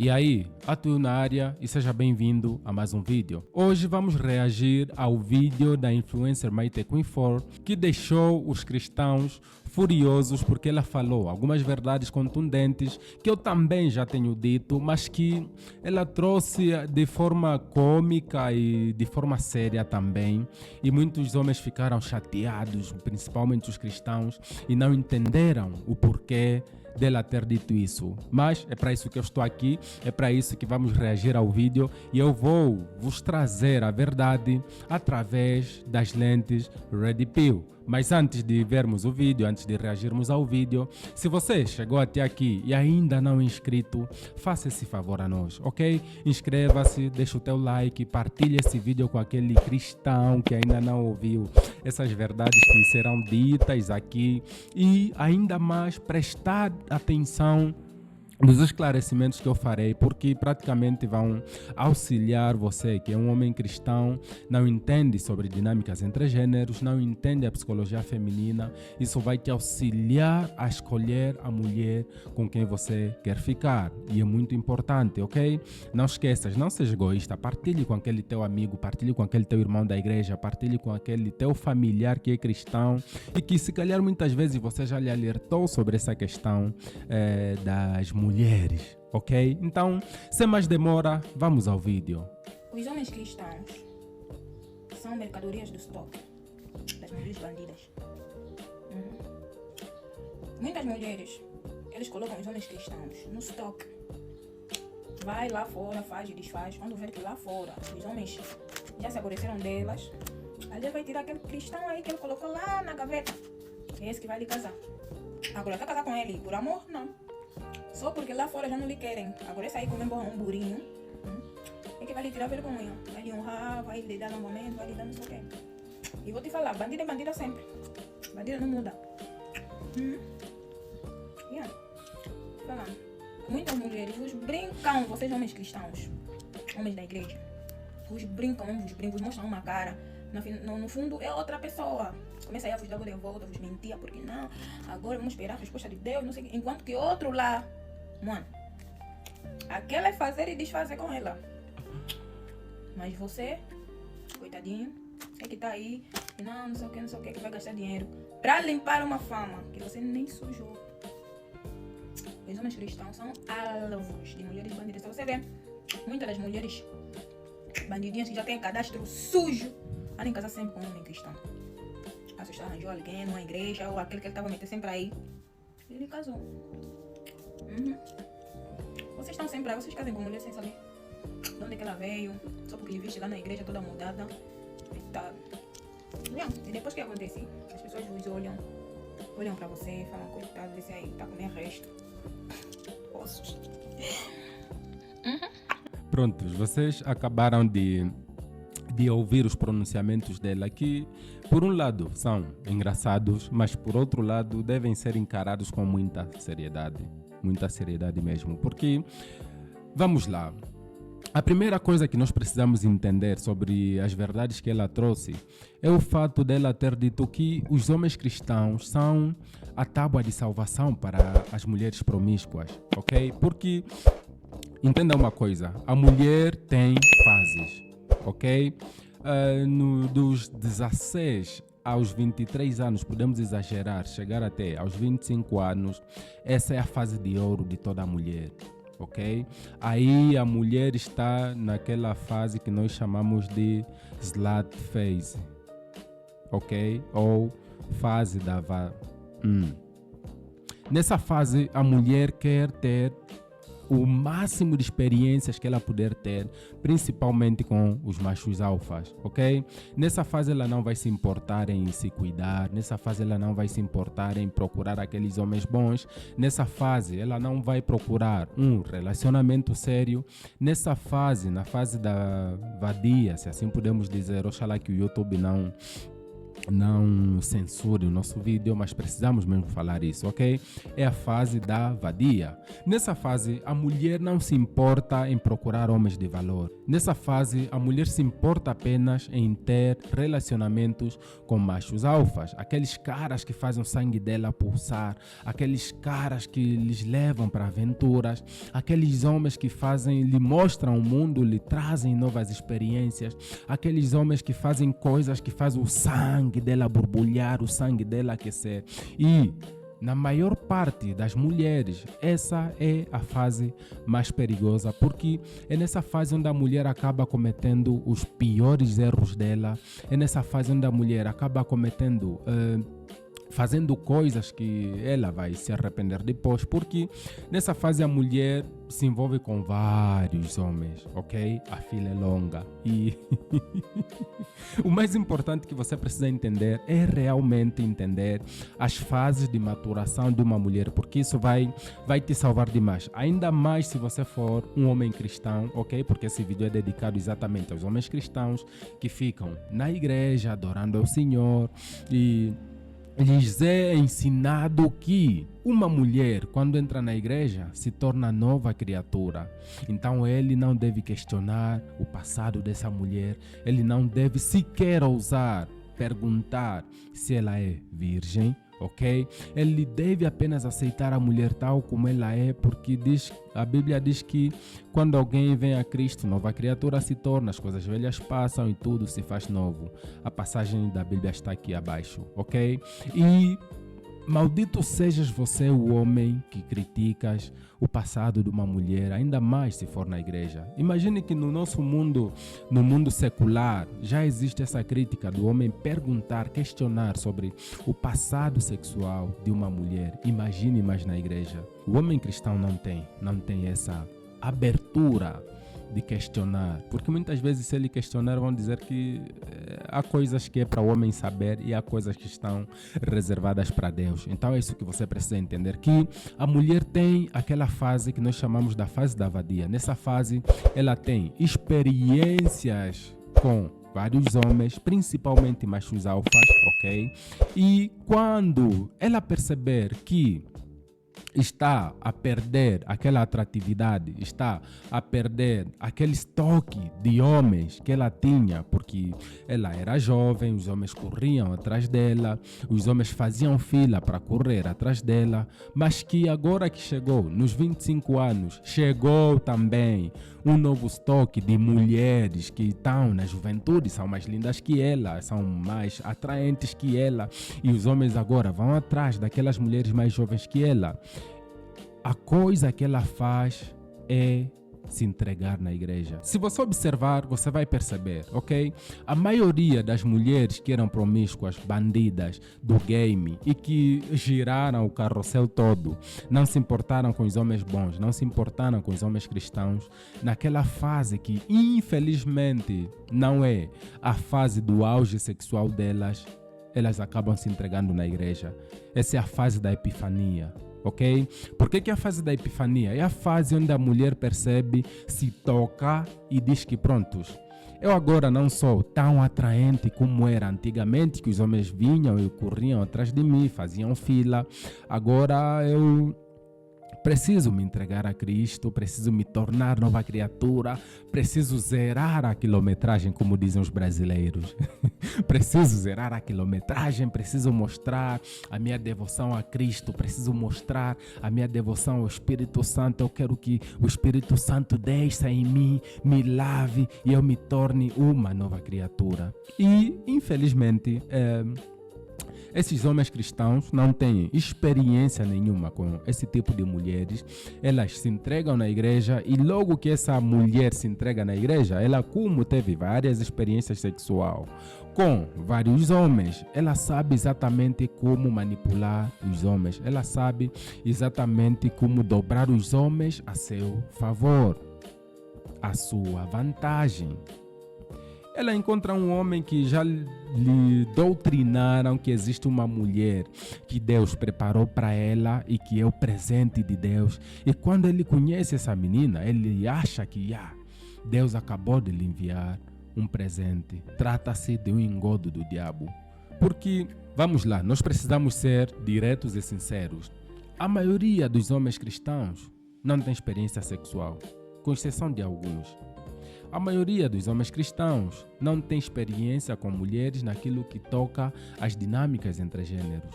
E aí, Atu na área e seja bem-vindo a mais um vídeo. Hoje vamos reagir ao vídeo da influencer Maite Queen4 que deixou os cristãos furiosos porque ela falou algumas verdades contundentes que eu também já tenho dito, mas que ela trouxe de forma cômica e de forma séria também. E muitos homens ficaram chateados, principalmente os cristãos, e não entenderam o porquê dela ter dito isso. Mas é para isso que eu estou aqui, é para isso que vamos reagir ao vídeo e eu vou vos trazer a verdade através das lentes Red Pill. Mas antes de vermos o vídeo, antes de reagirmos ao vídeo, se você chegou até aqui e ainda não é inscrito, faça esse favor a nós, ok? Inscreva-se, deixa o teu like, partilhe esse vídeo com aquele cristão que ainda não ouviu essas verdades que serão ditas aqui e ainda mais prestar atenção nos esclarecimentos que eu farei, porque praticamente vão auxiliar você que é um homem cristão, não entende sobre dinâmicas entre gêneros, não entende a psicologia feminina. Isso vai te auxiliar a escolher a mulher com quem você quer ficar, e é muito importante, ok? Não esqueças, não seja egoísta, partilhe com aquele teu amigo, partilhe com aquele teu irmão da igreja, partilhe com aquele teu familiar que é cristão e que se calhar muitas vezes você já lhe alertou sobre essa questão das mulheres, ok? Então, sem mais demora, vamos ao vídeo. Os homens cristãos são mercadorias do estoque das mulheres bandidas. Muitas mulheres, eles colocam os homens cristãos no estoque. Vai lá fora, faz e desfaz. Quando ver que lá fora os homens já se aborreceram delas, ali vai tirar aquele cristão aí que ele colocou lá na gaveta. É esse que vai lhe casar. Agora, vai casar com ele por amor? Não. Só porque lá fora já não lhe querem. Agora esse aí comendo um burinho, é que vai lhe tirar vergonha. Vai lhe honrar, vai lhe dar novamente, vai lhe dar não sei o quê. E vou te falar, bandida é bandida sempre. Bandida não muda. Yeah. Falando. Muitas mulheres vos brincam, vocês homens cristãos, homens da igreja. Vos brincam, vos mostram uma cara. No fundo é outra pessoa. Começa aí a vos dar de volta, vos mentir, porque não, agora vamos esperar a resposta de Deus, não sei o quê. Enquanto que outro lá, mano, aquela é fazer e desfazer com ela. Mas você, coitadinho, é que tá aí, não sei o que vai gastar dinheiro pra limpar uma fama que você nem sujou. Os homens cristãos são alvos de mulheres bandidas. Se você vê, muitas das mulheres bandidinhas que já têm cadastro sujo, podem casar sempre com um homem cristão. Você arranjou alguém numa igreja ou aquele que ele estava metendo sempre aí. Ele casou. Vocês estão sempre aí, vocês casam com mulher sem saber de onde é que ela veio, só porque lhe viste lá na igreja toda mudada. E depois que acontece, as pessoas vos olham pra você e falam, coitado desse aí, tá comendo resto. Ossos. Prontos, vocês acabaram de ouvir os pronunciamentos dela que, por um lado, são engraçados, mas por outro lado, devem ser encarados com muita seriedade mesmo, porque, vamos lá, a primeira coisa que nós precisamos entender sobre as verdades que ela trouxe é o fato dela ter dito que os homens cristãos são a tábua de salvação para as mulheres promíscuas, ok? Porque, entenda uma coisa, a mulher tem fases, ok? Dos 16 aos 23 anos, podemos exagerar, chegar até aos 25 anos, essa é a fase de ouro de toda a mulher, ok? Aí a mulher está naquela fase que nós chamamos de slut phase, ok? Ou fase da Nessa fase, a mulher quer ter o máximo de experiências que ela puder ter, principalmente com os machos alfas, ok? Nessa fase ela não vai se importar em se cuidar, nessa fase ela não vai se importar em procurar aqueles homens bons, nessa fase ela não vai procurar um relacionamento sério, nessa fase, na fase da vadia, se assim podemos dizer, oxalá que o YouTube não censure o nosso vídeo, mas precisamos mesmo falar isso, ok? É a fase da vadia. Nessa fase, a mulher não se importa em procurar homens de valor. Nessa fase, a mulher se importa apenas em ter relacionamentos com machos alfas, aqueles caras que fazem o sangue dela pulsar, aqueles caras que lhes levam para aventuras, aqueles homens que lhe mostram o mundo, lhe trazem novas experiências, aqueles homens que fazem coisas que fazem o sangue dela borbulhar, o sangue dela aquecer. E na maior parte das mulheres, essa é a fase mais perigosa, porque é nessa fase onde a mulher acaba cometendo os piores erros dela, é nessa fase onde a mulher acaba cometendo fazendo coisas que ela vai se arrepender depois, porque nessa fase a mulher se envolve com vários homens, ok? A fila é longa e o mais importante que você precisa entender é realmente entender as fases de maturação de uma mulher, porque isso vai te salvar demais, ainda mais se você for um homem cristão, ok? Porque esse vídeo é dedicado exatamente aos homens cristãos que ficam na igreja adorando ao Senhor e lhes é ensinado que uma mulher, quando entra na igreja, se torna nova criatura. Então ele não deve questionar o passado dessa mulher, ele não deve sequer ousar perguntar se ela é virgem, ok? Ele deve apenas aceitar a mulher tal como ela é, porque a Bíblia diz que quando alguém vem a Cristo, nova criatura se torna, as coisas velhas passam e tudo se faz novo. A passagem da Bíblia está aqui abaixo, ok? E maldito sejas você, o homem que criticas o passado de uma mulher, ainda mais se for na igreja. Imagine que no nosso mundo, no mundo secular, já existe essa crítica do homem perguntar, questionar sobre o passado sexual de uma mulher. Imagine mais na igreja. O homem cristão não tem essa abertura de questionar, porque muitas vezes se ele questionar vão dizer que há coisas que é para o homem saber e há coisas que estão reservadas para Deus. Então é isso que você precisa entender, que a mulher tem aquela fase que nós chamamos da fase da vadia. Nessa fase ela tem experiências com vários homens, principalmente machos alfas, ok? E quando ela perceber que está a perder aquela atratividade, está a perder aquele estoque de homens que ela tinha, porque ela era jovem, os homens corriam atrás dela, os homens faziam fila para correr atrás dela, mas que agora que chegou, nos 25 anos, chegou também um novo estoque de mulheres que estão na juventude, são mais lindas que ela, são mais atraentes que ela, e os homens agora vão atrás daquelas mulheres mais jovens que ela. A coisa que ela faz é se entregar na igreja. Se você observar, você vai perceber, ok? A maioria das mulheres que eram promíscuas, bandidas do game e que giraram o carrossel todo, não se importaram com os homens bons, não se importaram com os homens cristãos, naquela fase que infelizmente não é a fase do auge sexual delas, elas acabam se entregando na igreja. Essa é a fase da epifania. Ok? Por que é a fase da epifania? É a fase onde a mulher percebe, se toca e diz que prontos, eu agora não sou tão atraente como era antigamente, que os homens vinham e corriam atrás de mim, faziam fila. Agora eu preciso me entregar a Cristo, preciso me tornar nova criatura, preciso zerar a quilometragem, como dizem os brasileiros. Preciso zerar a quilometragem, preciso mostrar a minha devoção a Cristo, preciso mostrar a minha devoção ao Espírito Santo. Eu quero que o Espírito Santo desça em mim, me lave e eu me torne uma nova criatura. E, infelizmente, esses homens cristãos não têm experiência nenhuma com esse tipo de mulheres. Elas se entregam na igreja e logo que essa mulher se entrega na igreja, ela, como teve várias experiências sexuais com vários homens, ela sabe exatamente como manipular os homens. Ela sabe exatamente como dobrar os homens a seu favor, a sua vantagem. Ela encontra um homem que já lhe doutrinaram que existe uma mulher que Deus preparou para ela e que é o presente de Deus. E quando ele conhece essa menina, ele acha que Deus acabou de lhe enviar um presente. Trata-se de um engodo do diabo. Porque, vamos lá, nós precisamos ser diretos e sinceros. A maioria dos homens cristãos não tem experiência sexual, com exceção de alguns. A maioria dos homens cristãos não tem experiência com mulheres naquilo que toca às dinâmicas entre gêneros.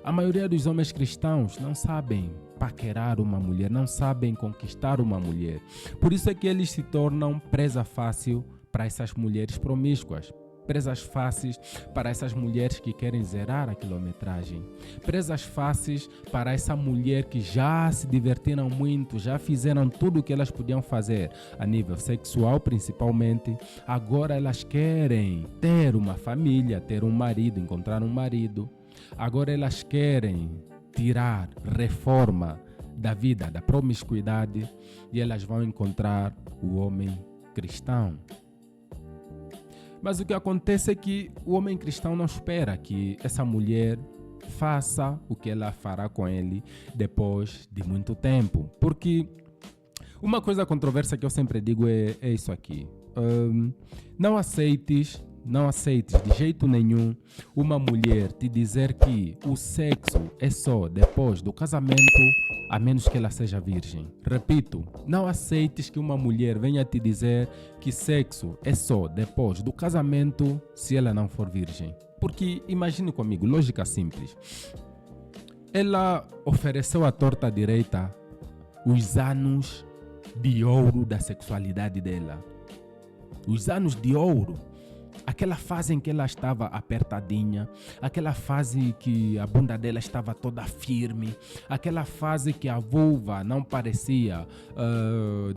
A maioria dos homens cristãos não sabem paquerar uma mulher, não sabem conquistar uma mulher. Por isso é que eles se tornam presa fácil para essas mulheres promíscuas. Presas fáceis para essas mulheres que querem zerar a quilometragem. Presas fáceis para essa mulher que já se divertiram muito, já fizeram tudo o que elas podiam fazer, a nível sexual principalmente. Agora elas querem ter uma família, ter um marido, encontrar um marido. Agora elas querem tirar reforma da vida, da promiscuidade, e elas vão encontrar o homem cristão. Mas o que acontece é que o homem cristão não espera que essa mulher faça o que ela fará com ele depois de muito tempo. Porque uma coisa controversa que eu sempre digo é isso aqui. Não aceites de jeito nenhum uma mulher te dizer que o sexo é só depois do casamento, a menos que ela seja virgem. Repito, não aceites que uma mulher venha te dizer que sexo é só depois do casamento se ela não for virgem. Porque imagine comigo, lógica simples. Ela ofereceu à torta à direita os anos de ouro da sexualidade dela. Os anos de ouro. Aquela fase em que ela estava apertadinha, aquela fase que a bunda dela estava toda firme, aquela fase que a vulva não parecia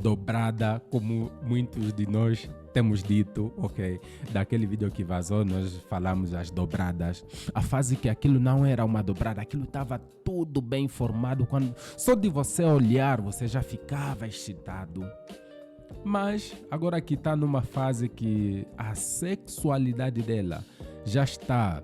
dobrada, como muitos de nós temos dito, ok? Daquele vídeo que vazou, nós falamos as dobradas. A fase que aquilo não era uma dobrada, aquilo estava tudo bem formado. Quando só de você olhar, você já ficava excitado. Mas agora que está numa fase que a sexualidade dela já está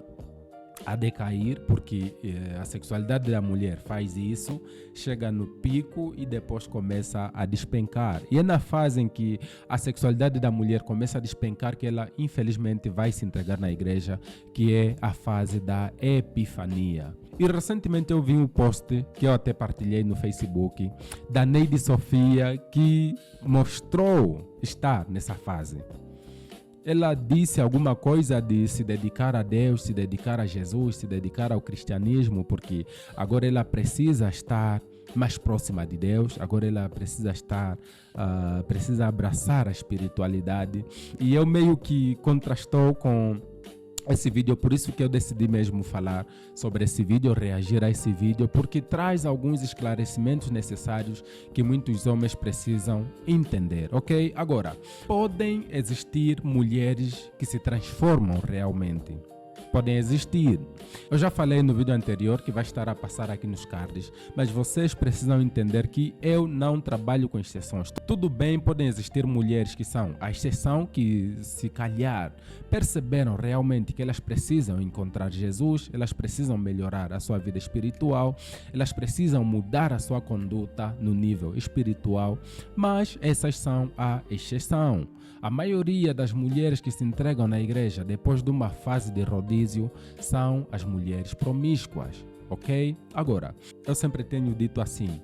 a decair, porque a sexualidade da mulher faz isso, chega no pico e depois começa a despencar. E é na fase em que a sexualidade da mulher começa a despencar que ela infelizmente vai se entregar na igreja, que é a fase da epifania. E recentemente eu vi um post que eu até partilhei no Facebook da Neide Sofia, que mostrou estar nessa fase. Ela disse alguma coisa de se dedicar a Deus, se dedicar a Jesus, se dedicar ao cristianismo, porque agora ela precisa estar mais próxima de Deus, agora ela precisa precisa abraçar a espiritualidade. E eu meio que contrastou com esse vídeo, por isso que eu decidi mesmo falar sobre esse vídeo, reagir a esse vídeo, porque traz alguns esclarecimentos necessários que muitos homens precisam entender, ok? Agora, podem existir mulheres que se transformam realmente. Podem existir. Eu já falei no vídeo anterior, que vai estar a passar aqui nos cards, mas vocês precisam entender que eu não trabalho com exceções. Tudo bem, podem existir mulheres que são a exceção, que se calhar perceberam realmente que elas precisam encontrar Jesus, elas precisam melhorar a sua vida espiritual, elas precisam mudar a sua conduta no nível espiritual, mas essas são a exceção. A maioria das mulheres que se entregam na igreja depois de uma fase de rodízio são as mulheres promíscuas, ok? Agora, eu sempre tenho dito assim,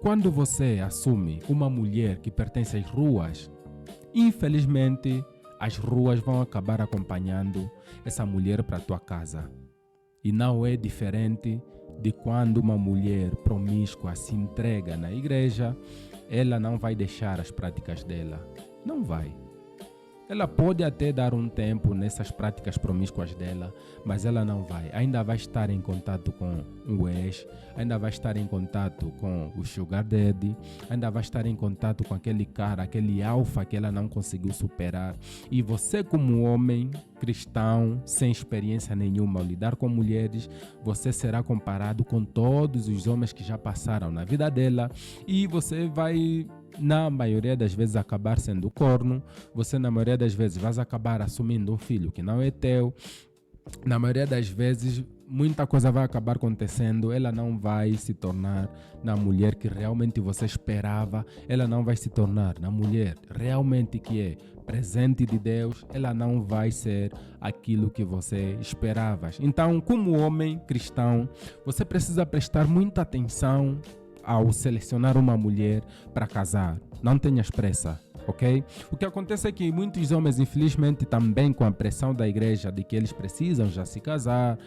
quando você assume uma mulher que pertence às ruas, infelizmente as ruas vão acabar acompanhando essa mulher para a tua casa. E não é diferente de quando uma mulher promíscua se entrega na igreja, ela não vai deixar as práticas dela. Não vai. Ela pode até dar um tempo nessas práticas promíscuas dela, mas ela não vai. Ainda vai estar em contato com o ex, ainda vai estar em contato com o sugar daddy, ainda vai estar em contato com aquele cara, aquele alfa que ela não conseguiu superar. E você, como homem cristão, sem experiência nenhuma ao lidar com mulheres, você será comparado com todos os homens que já passaram na vida dela, e você vai, na maioria das vezes, acabar sendo corno. Você, na maioria das vezes, vai acabar assumindo um filho que não é teu. Na maioria das vezes, muita coisa vai acabar acontecendo, ela não vai se tornar na mulher que realmente você esperava, ela não vai se tornar na mulher realmente que é presente de Deus, ela não vai ser aquilo que você esperava. Então, como homem cristão, você precisa prestar muita atenção ao selecionar uma mulher para casar. Não tenhas pressa, ok? O que acontece é que muitos homens, infelizmente, também com a pressão da igreja de que eles precisam já se casar,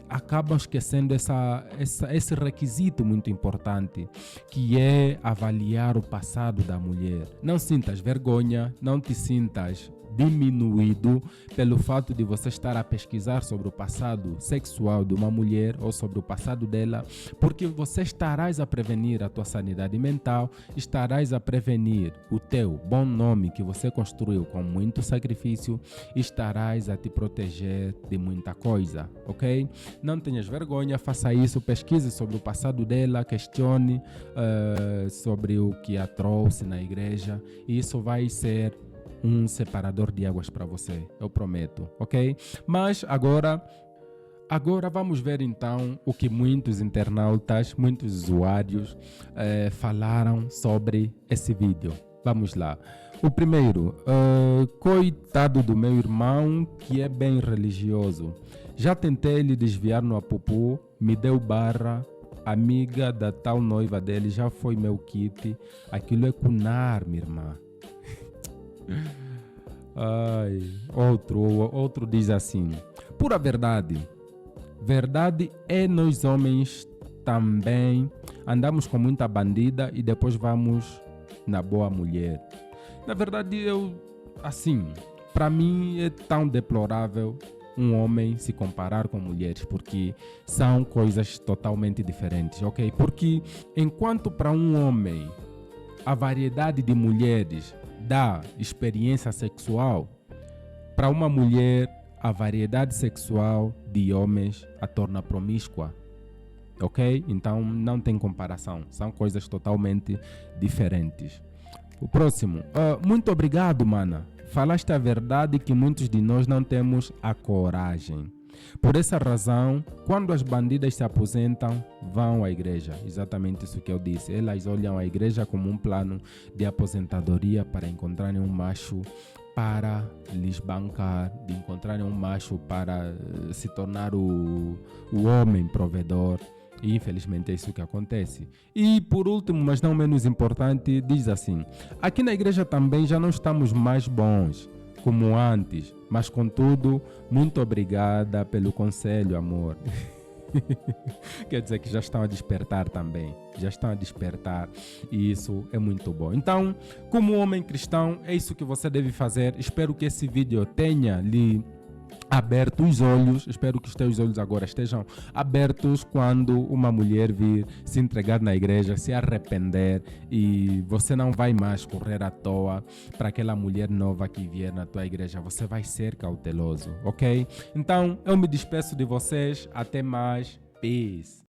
acabam esquecendo esse requisito muito importante, que é avaliar o passado da mulher. Não sintas vergonha, não te sintas diminuído pelo fato de você estar a pesquisar sobre o passado sexual de uma mulher ou sobre o passado dela, porque você estarás a prevenir a tua sanidade mental, estarás a prevenir o teu bom nome que você construiu com muito sacrifício, estarás a te proteger de muita coisa, ok? Não tenhas vergonha, faça isso, pesquise sobre o passado dela, questione sobre o que a trouxe na igreja, e isso vai ser um separador de águas para você, eu prometo, ok? Mas agora vamos ver então o que muitos internautas, muitos usuários falaram sobre esse vídeo. Vamos lá. O primeiro, coitado do meu irmão que é bem religioso. Já tentei lhe desviar no apupu, me deu barra, amiga da tal noiva dele já foi meu kit. Aquilo é cunar, minha irmã. Ai, outro diz assim: pura verdade é nós homens também andamos com muita bandida e depois vamos na boa mulher. Na verdade, para mim é tão deplorável um homem se comparar com mulheres, porque são coisas totalmente diferentes, ok? Porque enquanto para um homem a variedade de mulheres dá experiência sexual, para uma mulher a variedade sexual de homens a torna promíscua, ok? Então não tem comparação, são coisas totalmente diferentes. O próximo, muito obrigado, mana, falaste a verdade que muitos de nós não temos a coragem. Por essa razão, quando as bandidas se aposentam, vão à igreja. Exatamente isso que eu disse. Elas olham a igreja como um plano de aposentadoria para encontrarem um macho para lhes bancar, de encontrarem um macho para se tornar o homem provedor. E infelizmente é isso que acontece. E por último, mas não menos importante, diz assim: aqui na igreja também já não estamos mais bons como antes, mas contudo, muito obrigada pelo conselho, amor. Quer dizer que já estão a despertar também, e isso é muito bom. Então, como homem cristão, é isso que você deve fazer. Espero que esse vídeo tenha lhe aberto os olhos, espero que os teus olhos agora estejam abertos quando uma mulher vir se entregar na igreja, se arrepender, e você não vai mais correr à toa para aquela mulher nova que vier na tua igreja. Você vai ser cauteloso, ok? Então, eu me despeço de vocês, até mais, peace.